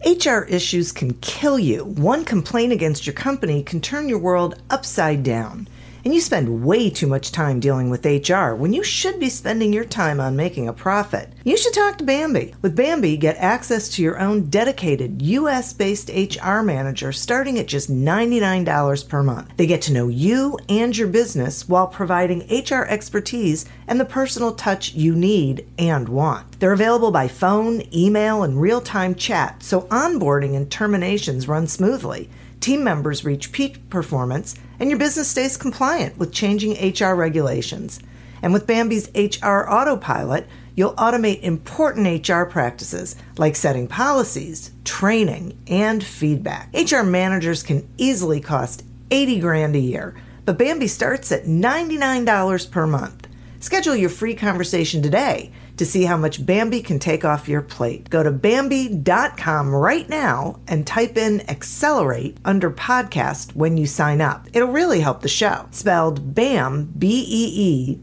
HR issues can kill you. One complaint against your company can turn your world upside down. And you spend way too much time dealing with HR when you should be spending your time on making a profit. You should talk to Bambee. With Bambee, get access to your own dedicated US-based HR manager starting at just $99 per month. They get to know you and your business while providing HR expertise and the personal touch you need and want. They're available by phone, email, and real-time chat, so onboarding and terminations run smoothly. Team members reach peak performance, and your business stays compliant with changing HR regulations. And with Bambee's HR Autopilot, you'll automate important HR practices like setting policies, training, and feedback. HR managers can easily cost $80,000 a year, but Bambee starts at $99 per month. Schedule your free conversation today to see how much Bambee can take off your plate. Go to Bambee.com right now and type in Accelerate under podcast when you sign up. It'll really help the show. Spelled BAM, BEE.com.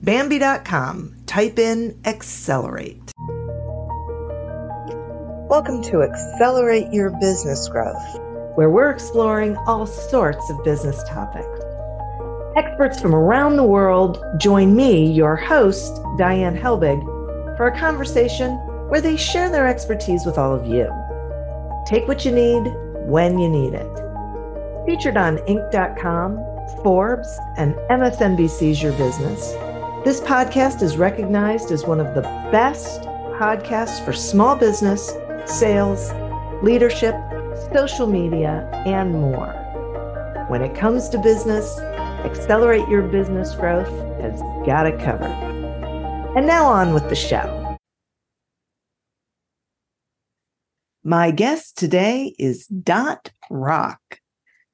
Bambee.com. Type in Accelerate. Welcome to Accelerate Your Business Growth, where we're exploring all sorts of business topics. Experts from around the world join me, your host, Diane Helbig, for a conversation where they share their expertise with all of you. Take what you need when you need it. Featured on Inc.com, Forbes, and MSNBC's Your Business, this podcast is recognized as one of the best podcasts for small business, sales, leadership, social media, and more. When it comes to business, Accelerate Your Business Growth has got it covered. And now on with the show. My guest today is Dot Rock.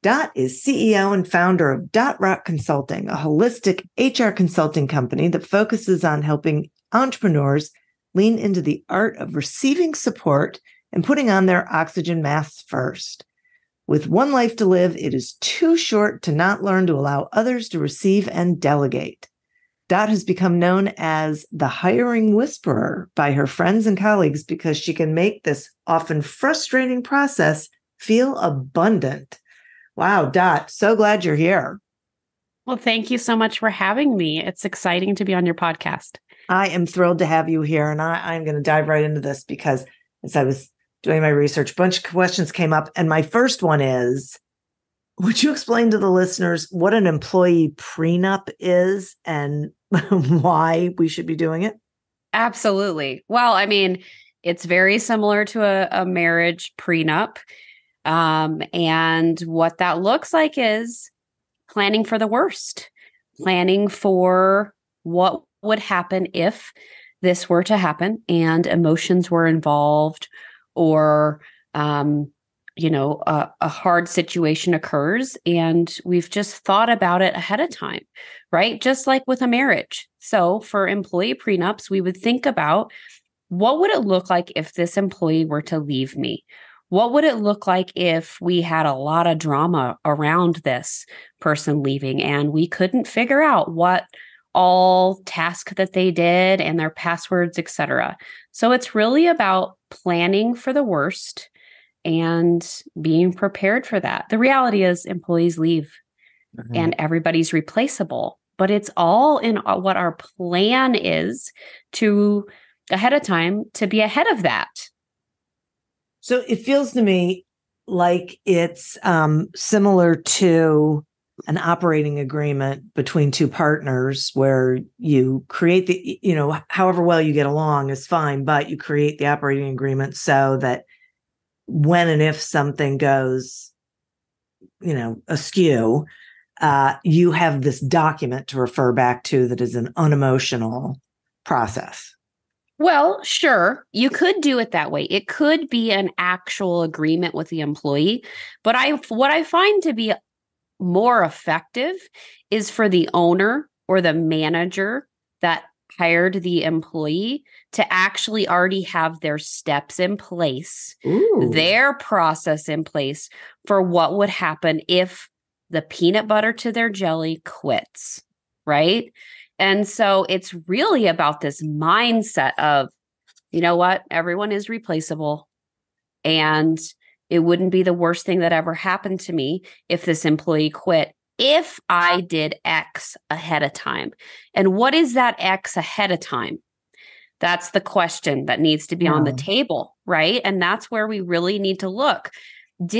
Dot is CEO and founder of Dot Rock Consulting, a holistic HR consulting company that focuses on helping entrepreneurs lean into the art of receiving support and putting on their oxygen masks first. With one life to live, it is too short to not learn to allow others to receive and delegate. Dot has become known as the hiring whisperer by her friends and colleagues because she can make this often frustrating process feel abundant. Wow, Dot, so glad you're here. Well, thank you so much for having me. It's exciting to be on your podcast. I am thrilled to have you here, and I'm going to dive right into this because as I was doing my research, a bunch of questions came up. And my first one is, would you explain to the listeners what an employee prenup is and why we should be doing it? Absolutely. Well, I mean, it's very similar to a marriage prenup. And what that looks like is planning for the worst, planning for what would happen if this were to happen and emotions were involved, or, a hard situation occurs and we've just thought about it ahead of time, right? Just like with a marriage. So for employee prenups, we would think about what would it look like if this employee were to leave me? What would it look like if we had a lot of drama around this person leaving and we couldn't figure out what all task that they did and their passwords, etc. So it's really about planning for the worst and being prepared for that. The reality is employees leave and everybody's replaceable, but it's all in what our plan is to ahead of time to be ahead of that. So it feels to me like it's similar to an operating agreement between two partners where you create the, however well you get along is fine, but you create the operating agreement so that when and if something goes, askew, you have this document to refer back to that is an unemotional process. Well, sure, you could do it that way. It could be an actual agreement with the employee, but what I find to be more effective is for the owner or the manager that hired the employee to actually already have their steps in place, their process in place for what would happen if the peanut butter to their jelly quits, right? And so it's really about this mindset of, you know what, everyone is replaceable. And it wouldn't be the worst thing that ever happened to me if this employee quit, if I did X ahead of time. And what is that X ahead of time? That's the question that needs to be on the table, right? And that's where we really need to look. What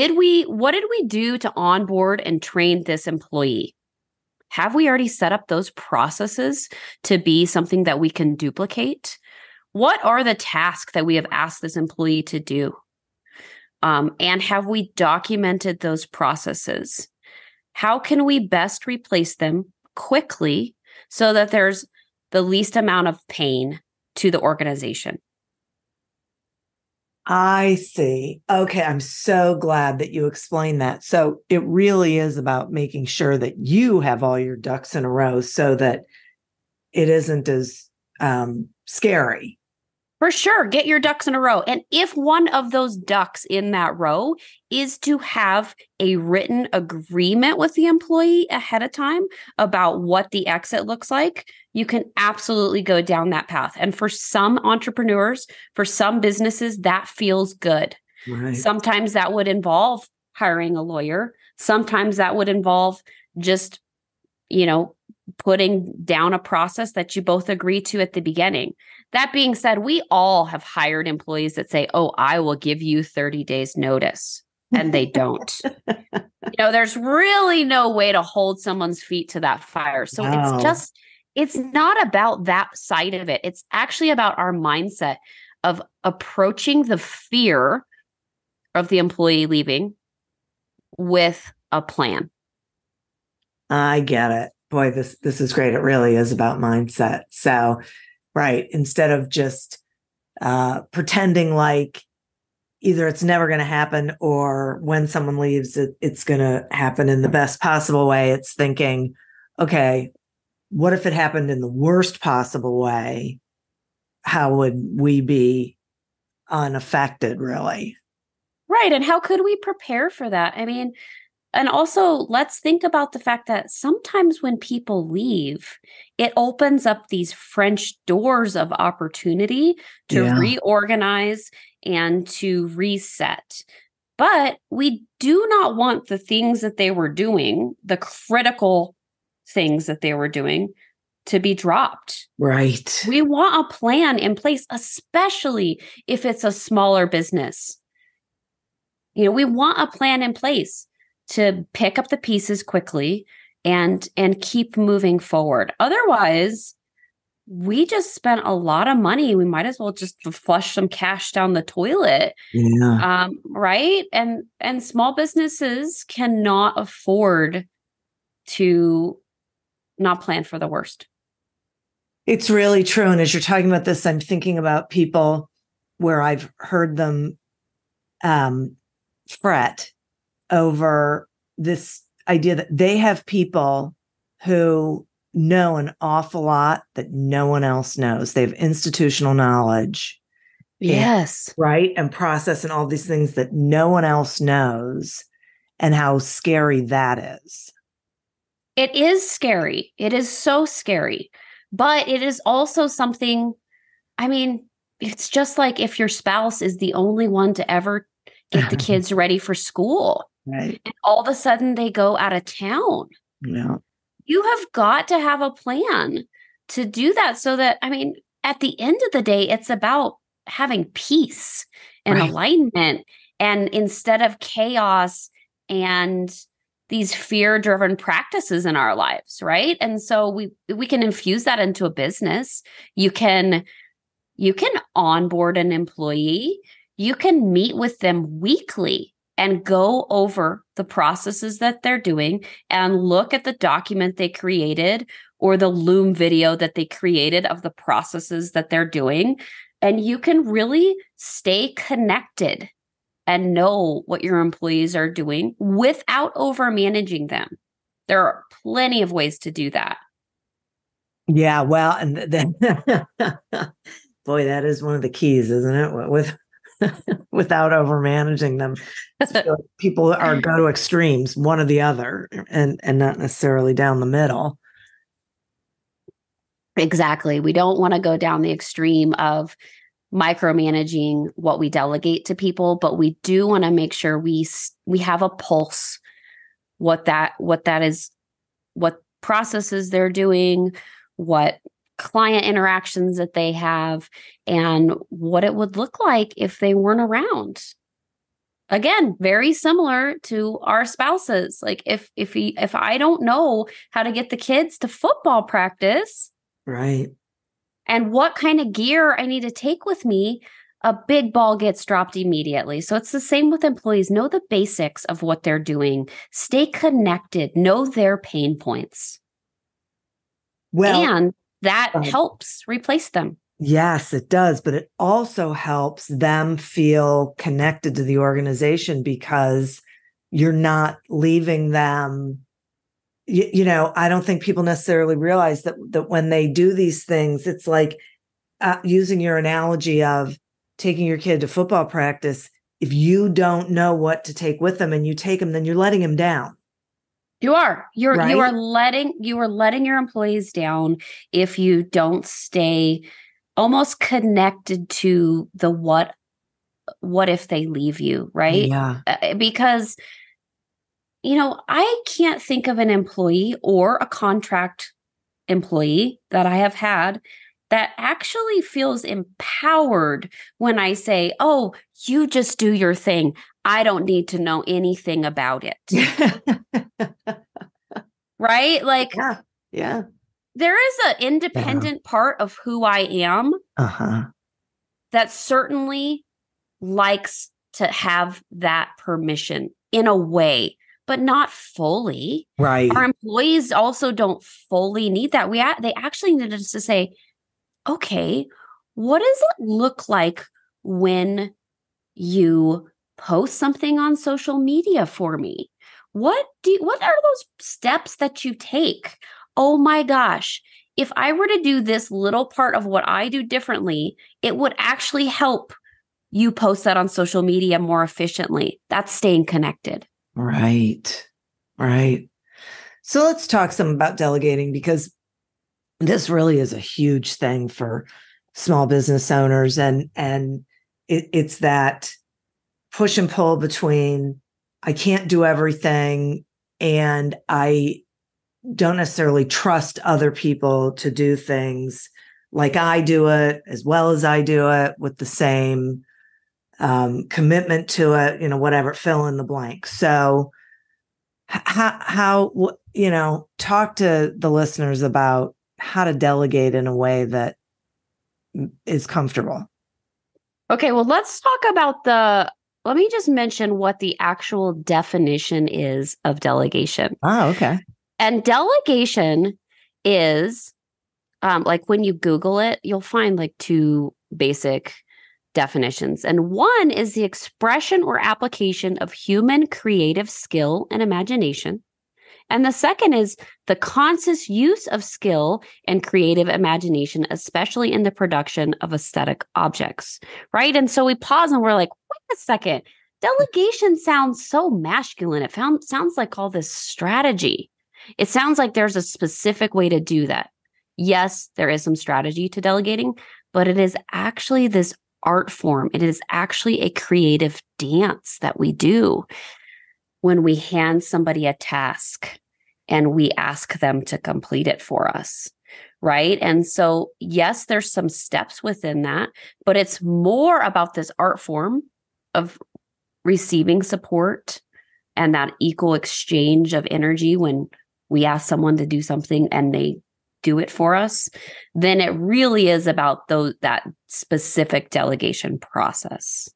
did we do to onboard and train this employee? Have we already set up those processes to be something that we can duplicate? What are the tasks that we have asked this employee to do? And have we documented those processes? How can we best replace them quickly so that there's the least amount of pain to the organization? I see. Okay, I'm so glad that you explained that. So it really is about making sure that you have all your ducks in a row so that it isn't as scary. For sure, get your ducks in a row. And if one of those ducks in that row is to have a written agreement with the employee ahead of time about what the exit looks like, you can absolutely go down that path. And for some entrepreneurs, for some businesses, that feels good. Right. Sometimes that would involve hiring a lawyer. Sometimes that would involve just, putting down a process that you both agree to at the beginning. That being said, we all have hired employees that say, oh, I will give you 30 days notice. And they don't. There's really no way to hold someone's feet to that fire. So it's not about that side of it. It's actually about our mindset of approaching the fear of the employee leaving with a plan. I get it. Boy, this is great. It really is about mindset. So, right, instead of just pretending like either it's never going to happen or when someone leaves, it's going to happen in the best possible way. It's thinking, okay, what if it happened in the worst possible way? How would we be unaffected, really? Right. And how could we prepare for that? I mean, and also let's think about the fact that sometimes when people leave, it opens up these French doors of opportunity to reorganize and to reset. But we do not want the things that they were doing, the critical things that they were doing, to be dropped. Right. We want a plan in place, especially if it's a smaller business. We want a plan in place to pick up the pieces quickly and keep moving forward. Otherwise, we just spent a lot of money. We might as well just flush some cash down the toilet. Yeah. Right? And small businesses cannot afford to not plan for the worst. It's really true. And as you're talking about this, I'm thinking about people where I've heard them fret over this idea that they have people who know an awful lot that no one else knows. They have institutional knowledge. Yes. Right. And process and all these things that no one else knows, and how scary that is. It is scary. It is so scary. But it is also something, it's just like if your spouse is the only one to ever get the kids ready for school. Right. And all of a sudden they go out of town. Yeah. You have got to have a plan to do that so that, at the end of the day, it's about having peace and alignment. And instead of chaos and these fear-driven practices in our lives, right? And so we can infuse that into a business. You can onboard an employee. You can meet with them weekly and go over the processes that they're doing and look at the document they created or the Loom video that they created of the processes that they're doing. And you can really stay connected and know what your employees are doing without over managing them. There are plenty of ways to do that. Yeah, well, and then boy, that is one of the keys, isn't it? Without over managing them, people go to extremes, one or the other, and not necessarily down the middle. Exactly. We don't want to go down the extreme of micromanaging what we delegate to people, but we do want to make sure we have a pulse, what that is, what processes they're doing, what client interactions that they have, and what it would look like if they weren't around. Again, very similar to our spouses. Like if I don't know how to get the kids to football practice, right, and what kind of gear I need to take with me, a big ball gets dropped immediately. So it's the same with employees. Know the basics of what they're doing. Stay connected. Know their pain points. well, And that helps replace them. yes, it does. But it also helps them feel connected to the organization because you're not leaving them. I don't think people necessarily realize that when they do these things, it's like using your analogy of taking your kid to football practice. If you don't know what to take with them and you take them, then you're letting them down. You are. Right? You are letting your employees down if you don't stay almost connected to the what if they leave you, right? Yeah. Because I can't think of an employee or a contract employee that I have had that actually feels empowered when I say, "Oh, you just do your thing. I don't need to know anything about it." Right? Like, yeah. There is an independent part of who I am that certainly likes to have that permission in a way, but not fully. Right. Our employees also don't fully need that. They actually need us to say, okay, what does it look like when you post something on social media for me? What are those steps that you take? Oh my gosh, if I were to do this little part of what I do differently, it would actually help you post that on social media more efficiently. That's staying connected. Right. Right. So let's talk some about delegating, because this really is a huge thing for small business owners. And it's that push and pull between I can't do everything and I don't necessarily trust other people to do things like I do it, as well as I do it, with the same commitment to it, whatever, fill in the blank. So how talk to the listeners about how to delegate in a way that is comfortable. Okay, well, let's talk about let me just mention what the actual definition is of delegation. Oh, okay. And delegation is, like when you Google it, you'll find like two basic definitions. And one is the expression or application of human creative skill and imagination. And the second is the conscious use of skill and creative imagination, especially in the production of aesthetic objects, right? And so we pause and we're like, wait a second, delegation sounds so masculine. It sounds like all this strategy. It sounds like there's a specific way to do that. Yes, there is some strategy to delegating, but it is actually this art form. It is actually a creative dance that we do when we hand somebody a task and we ask them to complete it for us, right? And so, yes, there's some steps within that, but it's more about this art form of receiving support and that equal exchange of energy when we ask someone to do something and they do it for us, then it really is about that specific delegation process.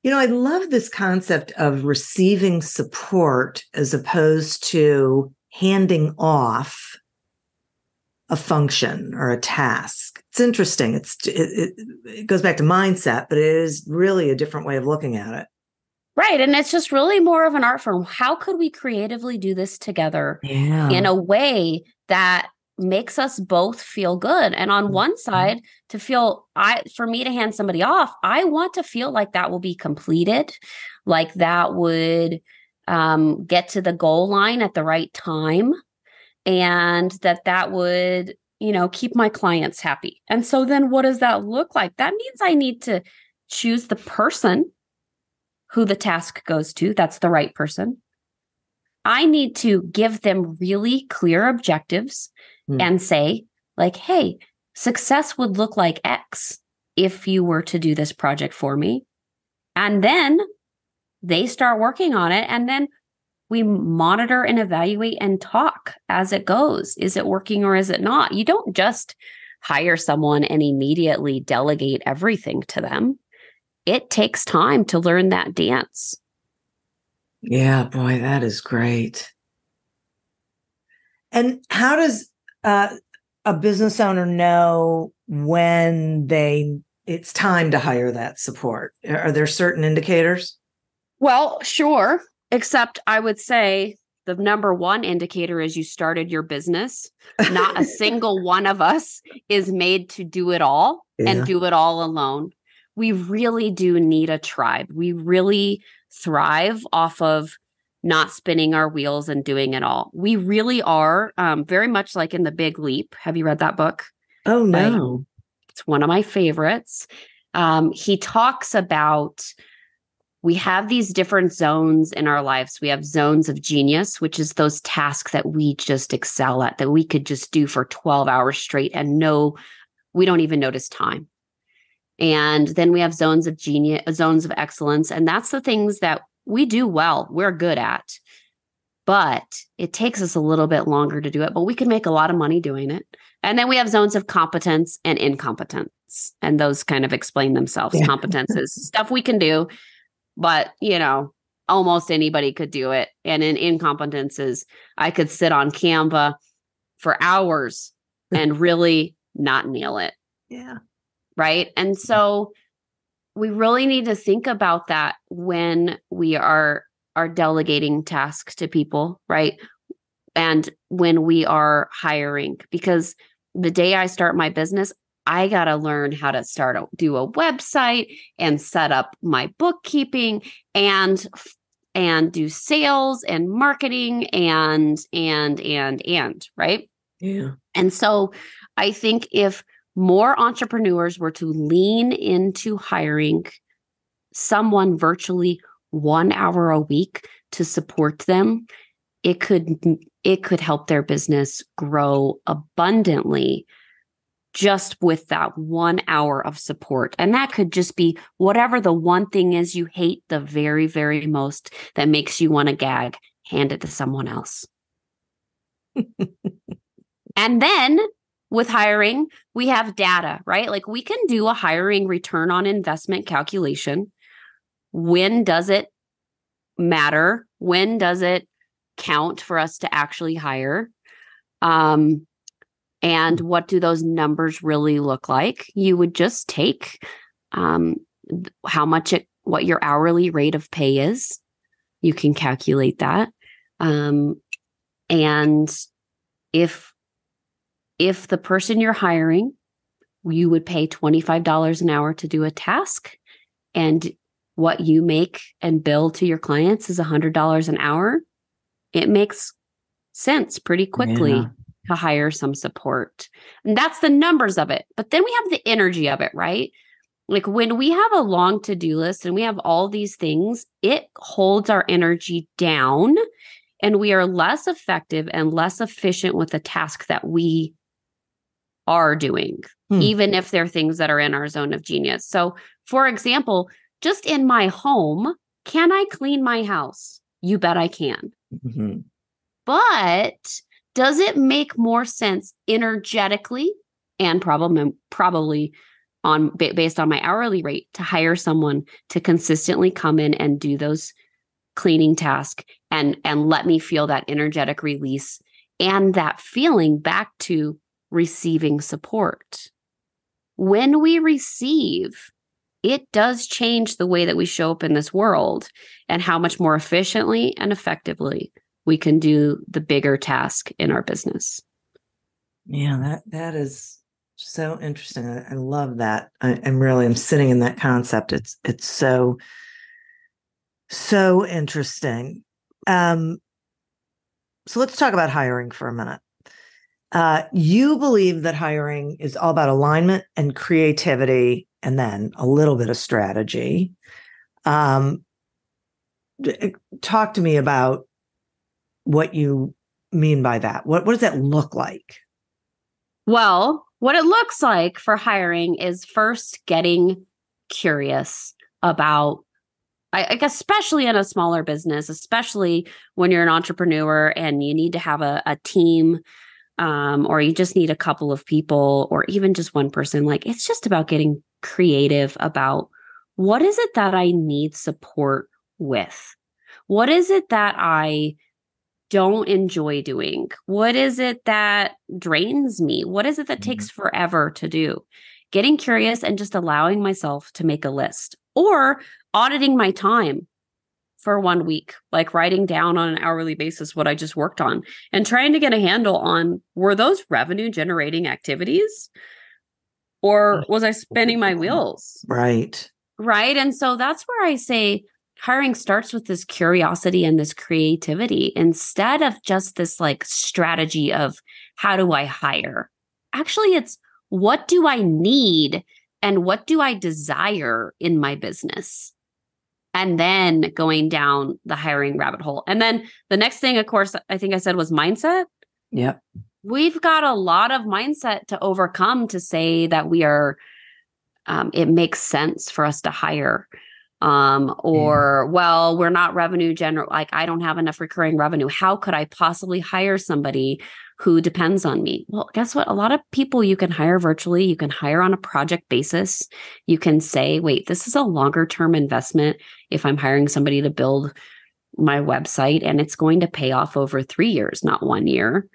I love this concept of receiving support as opposed to handing off a function or a task. It's interesting. It goes back to mindset, but it is really a different way of looking at it. Right. And it's just really more of an art form. How could we creatively do this together in a way that makes us both feel good? And on one side, for me to hand somebody off, I want to feel like that will be completed, like that would get to the goal line at the right time, and that would keep my clients happy. And so then what does that look like? That means I need to choose the person who the task goes to. That's the right person. I need to give them really clear objectives and say, like, hey, success would look like X if you were to do this project for me. And then they start working on it. And then we monitor and evaluate and talk as it goes. Is it working or is it not? You don't just hire someone and immediately delegate everything to them. It takes time to learn that dance. Yeah, boy, that is great. And how does a business owner know when it's time to hire that support? Are there certain indicators? Well, sure. Except I would say the number one indicator is you started your business. Not a single one of us is made to do it all and do it all alone. We really do need a tribe. We really thrive off of not spinning our wheels and doing it all. We really are very much like in The Big Leap. Have you read that book? Oh, no. It's one of my favorites. He talks about we have these different zones in our lives. We have zones of genius, which is those tasks that we just excel at, that we could just do for 12 hours straight and we don't even notice time. And then we have zones of genius, zones of excellence. And that's the things that we do well, we're good at. But it takes us a little bit longer to do it, but we can make a lot of money doing it. And then we have zones of competence and incompetence. And those kind of explain themselves. Yeah. Competence is stuff we can do, but almost anybody could do it. And in incompetence is I could sit on Canva for hours and really not nail it. Yeah. Right. And so we really need to think about that when we are delegating tasks to people, right? And when we are hiring, because the day I start my business, I got to learn how to do a website and set up my bookkeeping and do sales and marketing and, right? Yeah. And so I think if more entrepreneurs were to lean into hiring someone virtually 1 hour a week to support them, it could help their business grow abundantly just with that 1 hour of support. And that could just be whatever the one thing is you hate the very, very most that makes you want to gag, hand it to someone else. And then with hiring, we have data, right? Like we can do a hiring return on investment calculation. When does it matter? When does it count for us to actually hire? And what do those numbers really look like? You would just take what your hourly rate of pay is. You can calculate that. And if the person you're hiring, you would pay $25 an hour to do a task, and what you make and bill to your clients is $100 an hour, it makes sense pretty quickly to hire some support. And that's the numbers of it. But then we have the energy of it, right? Like when we have a long to-do list and we have all these things, it holds our energy down and we are less effective and less efficient with the task that we are doing, even if they're things that are in our zone of genius. So, for example, just in my home, can I clean my house? You bet I can. Mm-hmm. But does it make more sense energetically and probably based on my hourly rate to hire someone to consistently come in and do those cleaning tasks and let me feel that energetic release and that feeling back to receiving support? When we receive, it does change the way that we show up in this world and how much more efficiently and effectively we can do the bigger task in our business. Yeah, that is so interesting. I love that. I'm sitting in that concept. It's so interesting. So let's talk about hiring for a minute. You believe that hiring is all about alignment and creativity, and then a little bit of strategy. Talk to me about what you mean by that. What does that look like? Well, what it looks like for hiring is first getting curious about, I guess, especially in a smaller business, especially when you're an entrepreneur and you need to have a team, or you just need a couple of people, or even just one person. Like, it's just about getting creative about what is it that I need support with? What is it that I don't enjoy doing? What is it that drains me? What is it that takes forever to do? Getting curious and just allowing myself to make a list, or auditing my time for 1 week, like writing down on an hourly basis what I just worked on and trying to get a handle on, were those revenue generating activities, or was I spinning my wheels? Right. Right. And so that's where I say hiring starts with this curiosity and this creativity instead of just this like strategy of how do I hire? Actually, it's what do I need and what do I desire in my business? And then going down the hiring rabbit hole. And then the next thing, of course, I think I said was mindset. Yep. We've got a lot of mindset to overcome to say that we are, it makes sense for us to hire. Well, we're not revenue general. Like, I don't have enough recurring revenue. How could I possibly hire somebody who depends on me? Well, guess what? A lot of people you can hire virtually. You can hire on a project basis. You can say, wait, this is a longer term investment if I'm hiring somebody to build my website, and it's going to pay off over 3 years, not 1 year.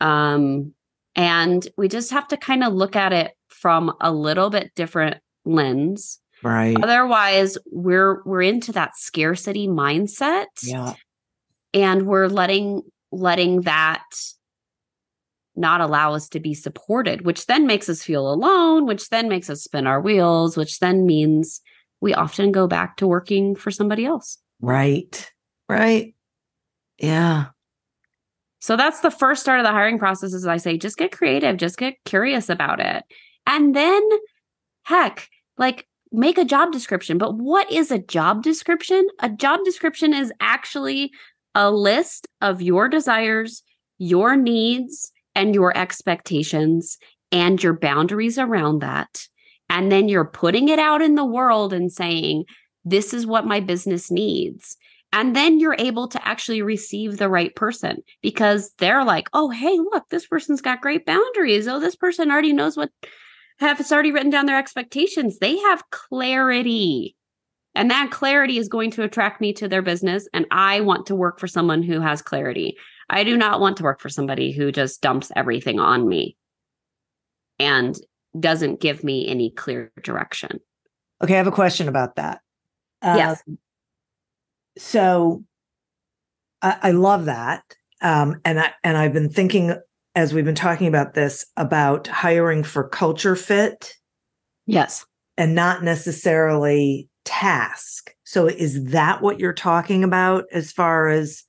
And we just have to kind of look at it from a little bit different lens. Right. Otherwise, we're into that scarcity mindset. Yeah. And we're letting that not allow us to be supported, which then makes us feel alone, which then makes us spin our wheels, which then means we often go back to working for somebody else. Right. Right. Yeah. So that's the first start of the hiring process, is I say, just get creative, just get curious about it. And then, heck, like, make a job description. But what is a job description? A job description is actually a list of your desires, your needs, and your expectations, and your boundaries around that. And then you're putting it out in the world and saying, this is what my business needs. And then you're able to actually receive the right person, because they're like, oh, hey, look, this person's got great boundaries. Oh, this person already knows it's already written down their expectations. They have clarity. And that clarity is going to attract me to their business. And I want to work for someone who has clarity. I do not want to work for somebody who just dumps everything on me and doesn't give me any clear direction. Okay, I have a question about that. Yes. So I love that. And I've been thinking, as we've been talking about this, about hiring for culture fit. Yes. And not necessarily task. So is that what you're talking about as far as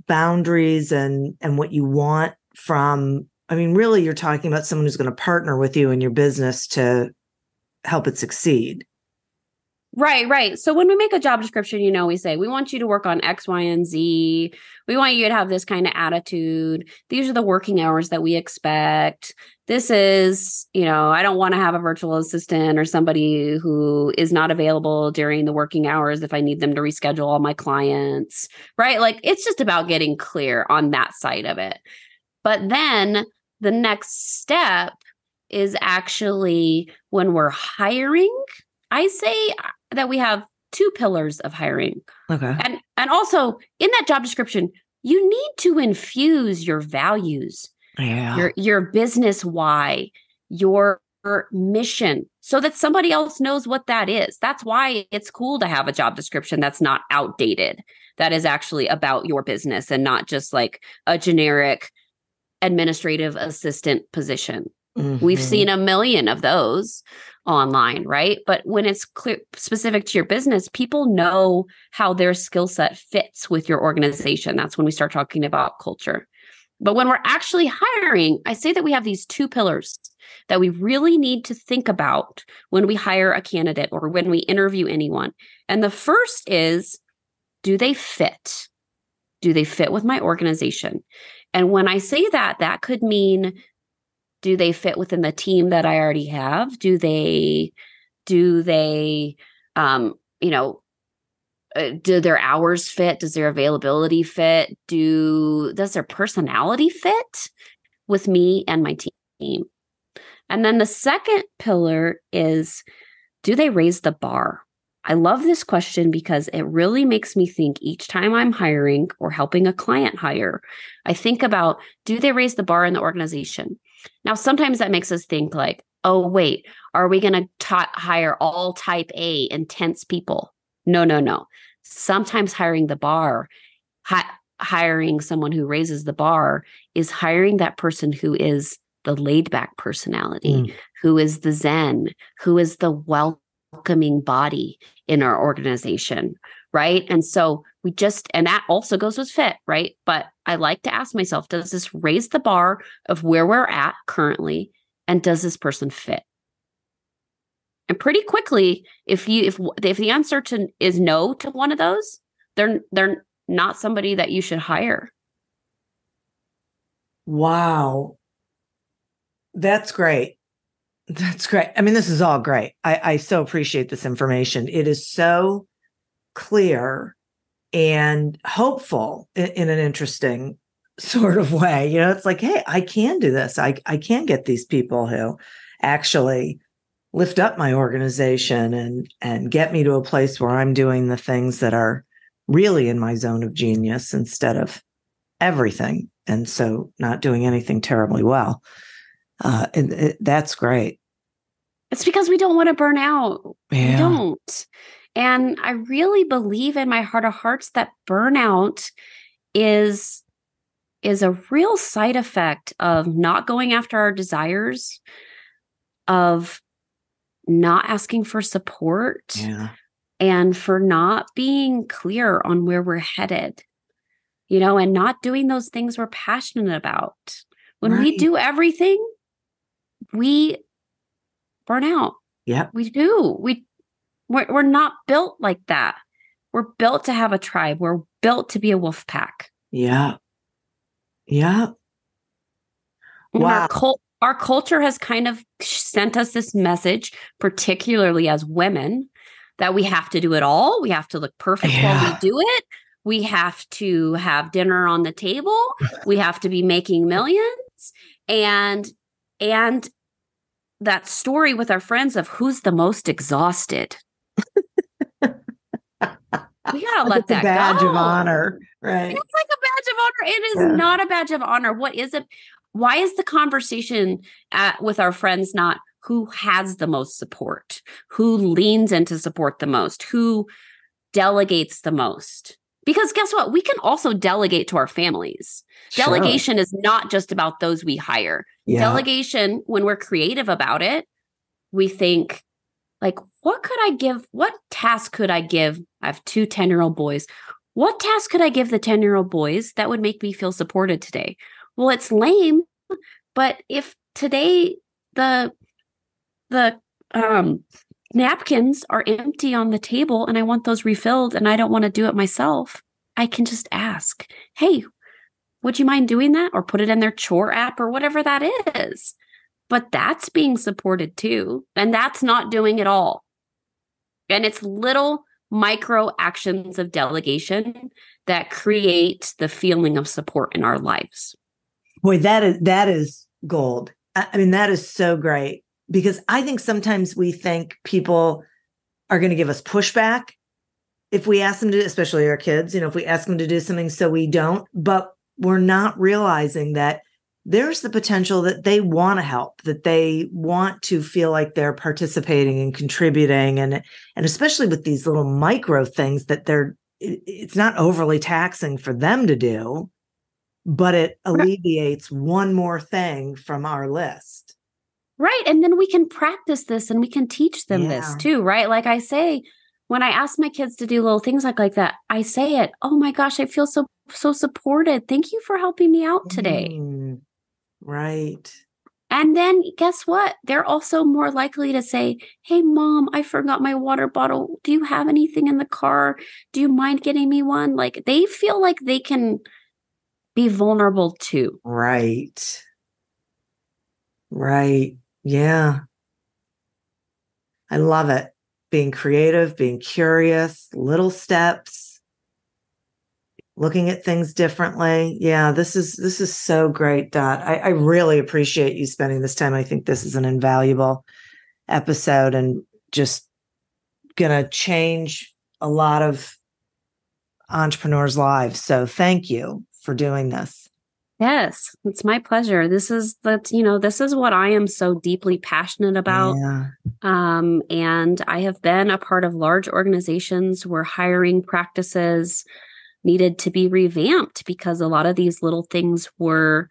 boundaries and what you want from, I mean, really, you're talking about someone who's going to partner with you in your business to help it succeed. Right. So when we make a job description, we say, we want you to work on X, Y, and Z. We want you to have this kind of attitude. These are the working hours that we expect. This is, I don't want to have a virtual assistant or somebody who is not available during the working hours if I need them to reschedule all my clients, right? Like, it's just about getting clear on that side of it. But then the next step is actually, when we're hiring, I say that we have 2 pillars of hiring. Okay. And also in that job description, you need to infuse your values, your business why, your mission, so that somebody else knows what that is. That's why it's cool to have a job description that's not outdated, that is actually about your business and not just like a generic administrative assistant position. Mm-hmm. We've seen a million of those online, right? But when it's clear, specific to your business, people know how their skill set fits with your organization. That's when we start talking about culture. But when we're actually hiring, I say that we have these two pillars that we really need to think about when we hire a candidate or when we interview anyone. And the first is, do they fit? Do they fit with my organization? And when I say that, that could mean, do they fit within the team that I already have? Do they, do their hours fit? Does their availability fit? Does their personality fit with me and my team? And then the second pillar is, do they raise the bar? I love this question because it really makes me think each time I'm hiring or helping a client hire, I think about, do they raise the bar in the organization? Now, sometimes that makes us think like, oh, wait, are we going to hire all type A intense people? No, no, no. Sometimes hiring the bar, hiring someone who raises the bar is hiring that person who is the laid back personality, who is the Zen, who is the welcoming body in our organization, right? And so and that also goes with fit, right? But I like to ask myself, does this raise the bar of where we're at currently? And does this person fit? And pretty quickly, if the answer is no to one of those, they're not somebody that you should hire. Wow. That's great. That's great. I mean, this is all great. I so appreciate this information. It is so clear and hopeful in an interesting sort of way. You know, it's like, hey, I can do this. I can get these people who actually lift up my organization and get me to a place where I'm doing the things that are really in my zone of genius instead of everything. And so not doing anything terribly well. That's great. It's because we don't want to burn out. Yeah. We don't. And I really believe in my heart of hearts that burnout is a real side effect of not going after our desires, of not asking for support, and for not being clear on where we're headed, and not doing those things we're passionate about. When we do everything, we burn out. Yeah, we do. We're not built like that. We're built to have a tribe. We're built to be a wolf pack. Yeah. Yeah. Wow. Our culture has kind of sent us this message, particularly as women, that we have to do it all. We have to look perfect while we do it. We have to have dinner on the table. We have to be making millions. And that story with our friends of who's the most exhausted. We gotta let that go. It's a badge of honor, right? It's like a badge of honor. It is not a badge of honor. What is it? Why is the conversation with our friends not who has the most support, who leans into support the most, who delegates the most? Because guess what? We can also delegate to our families. Sure. Delegation is not just about those we hire. Yeah. Delegation, when we're creative about it, we think, like, what could I give? What task could I give? I have 2 10-year-old boys. What task could I give the 10-year-old boys that would make me feel supported today? Well, it's lame, but if today the napkins are empty on the table and I want those refilled and I don't want to do it myself, I can just ask, hey, would you mind doing that? Or put it in their chore app or whatever that is. But that's being supported too. And that's not doing it all. And it's little micro actions of delegation that create the feeling of support in our lives. Boy, that is gold. I mean, that is so great, because I think sometimes we think people are going to give us pushback if we ask them to, especially our kids, if we ask them to do something, so we don't, but we're not realizing that there's the potential that they want to help, that they want to feel like they're participating and contributing. And especially with these little micro things that it's not overly taxing for them to do, but it alleviates one more thing from our list. Right. And then we can practice this and we can teach them this too, right? Like I say, when I ask my kids to do little things like that, I say it, oh my gosh, I feel so supported. Thank you for helping me out today. Right. And then guess what? They're also more likely to say, hey, Mom, I forgot my water bottle. Do you have anything in the car? Do you mind getting me one? Like they feel like they can be vulnerable too. Right. Right. Yeah. I love it. Being creative, being curious, little steps, looking at things differently. Yeah, this is so great, Dot. I really appreciate you spending this time. I think this is an invaluable episode and just gonna change a lot of entrepreneurs' lives. So thank you for doing this. Yes, it's my pleasure. This is what I am so deeply passionate about. Yeah. And I have been a part of large organizations where hiring practices needed to be revamped because a lot of these little things were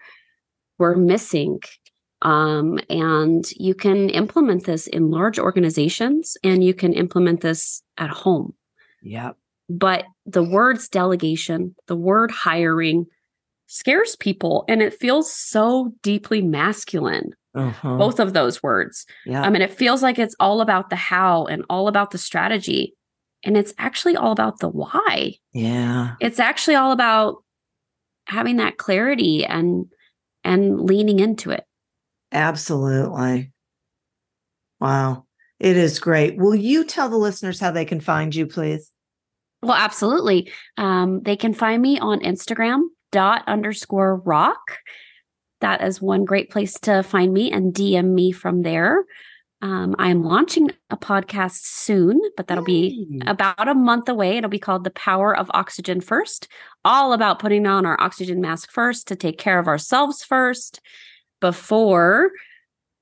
missing. And you can implement this in large organizations and you can implement this at home. Yep. But the words delegation, the word hiring scares people and it feels so deeply masculine. Both of those words. Yeah. I mean, it feels like it's all about the how and all about the strategy. And it's actually all about the why. Yeah. It's actually all about having that clarity and leaning into it. Absolutely. Wow. It is great. Will you tell the listeners how they can find you, please? Well, absolutely. They can find me on Instagram, _rock. That is one great place to find me and DM me from there. I am launching a podcast soon, but that'll be about a month away. It'll be called The Power of Oxygen First, all about putting on our oxygen mask first to take care of ourselves first before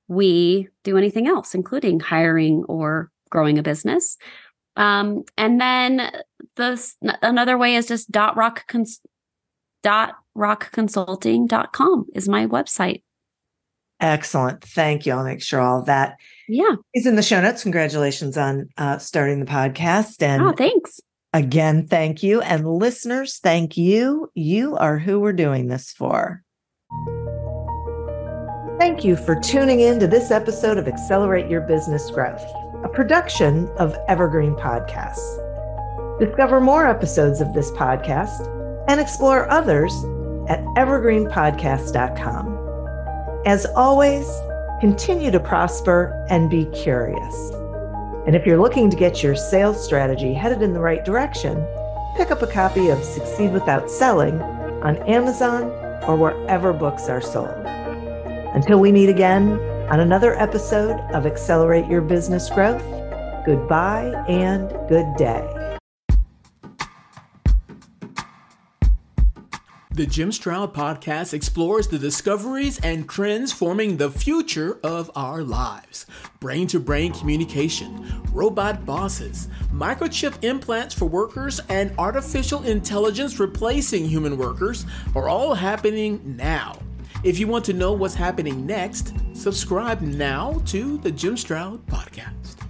we do anything else, including hiring or growing a business. And then another way is just rockconsulting.com is my website. Excellent. Thank you. I'll make sure all of that is in the show notes. Congratulations on starting the podcast. And thanks. Again, thank you. And listeners, thank you. You are who we're doing this for. Thank you for tuning in to this episode of Accelerate Your Business Growth, a production of Evergreen Podcasts. Discover more episodes of this podcast and explore others at evergreenpodcast.com. As always, continue to prosper and be curious. And if you're looking to get your sales strategy headed in the right direction, pick up a copy of Succeed Without Selling on Amazon or wherever books are sold. Until we meet again on another episode of Accelerate Your Business Growth, goodbye and good day. The Jim Stroud Podcast explores the discoveries and trends forming the future of our lives. Brain-to-brain communication, robot bosses, microchip implants for workers, and artificial intelligence replacing human workers are all happening now. If you want to know what's happening next, subscribe now to the Jim Stroud Podcast.